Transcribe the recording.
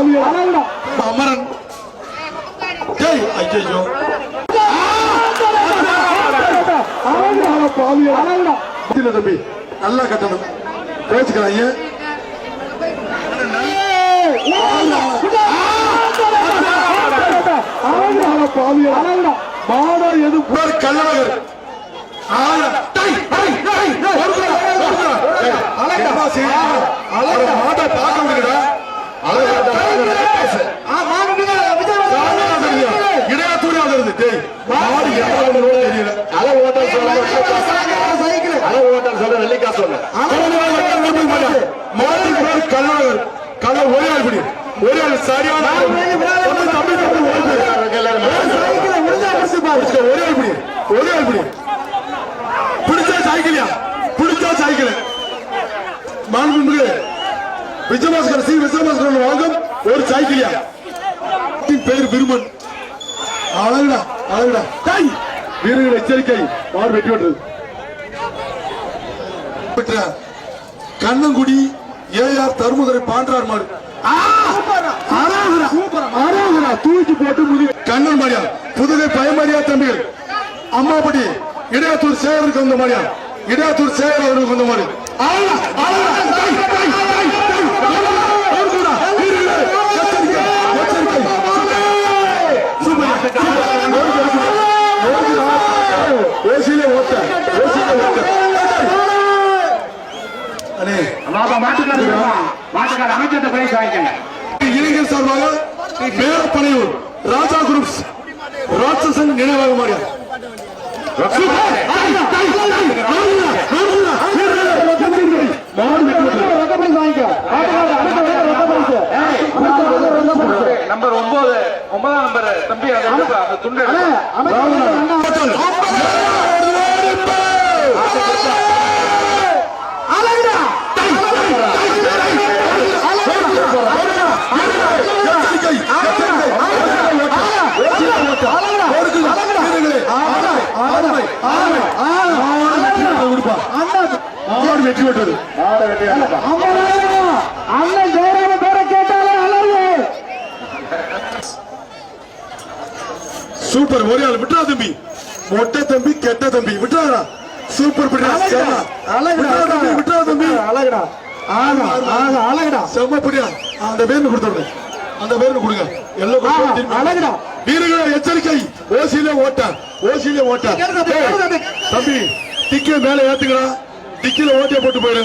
அமரன் ஐயோ தம்பி நல்லா கட்டணும் பேச்சுக்கிறாங்க மாடா எது கல்லழகர் மாட்டை பார்க்க முடியல இடையாத்தூரா வருது மாடு தெரியல அளவு ஓட்டம் சொல்ல அளவு ஓட்டம் சொல்ல வெள்ளிக்கா சொல்ல மாட்டுக்கு பேர் கல்லழகர் கல்ல ஒரே ஆள் பிடி ஒரே ஆள் சரியான தம்பி ஒரே ஆள் பிடி ஒரே ஆள் பிடி பிடிச்சா சைக்கிளியா பிடிச்சா சைக்கிள் மாண்புமிகு விஜயபாஸ்கர் சி விஜயபாஸ்கர் வாங்கும் ஒரு சைக்கிளியா பெயர் விருமன் அழகுடா அழகுடா தாய் வீரர்கள் எச்சரிக்கை மாறு வெற்றி பெற்ற கண்ணங்குடி ஏஆர் தர்மதுரை பாண்டார் மாடு தூக்கி போட்டு முதுகு கண்ணன் மாடியா புதுகை பயமாரியா தம்பிகள் அம்மாப்பட்டி இடையாத்தூர் சேகருக்கு வந்த மாடியா இடையாத்தூர் சேகர் அவருக்கு வந்த மாடு இளைஞர் சார்பாக மேலப்பனையூர் ராஜா குரூப்ஸ் ராட்சசன் நினைவாக மாறிய நம்பர் 9 நம்பர் தம்பி துண்டு வெற்றி பெற்றது சூப்பர் ஒரே ஆள் விட்டா தம்பி மொட்டை தம்பி கெட்ட தம்பி விட்டாரா சூப்பர் விட்டா தம்பி அழகடா அழகடா செம்ம பிடியா அந்த பேருந்து கொடுத்தோட அந்த பேருந்து கொடுங்க எல்லாம் அழகடா வீரர்கள் எச்சரிக்கை ஓசியிலே ஓட்ட தம்பி டிக்கி மேல ஏத்துக்கிறா டிக்கில ஓட்டிய போட்டு போயிடு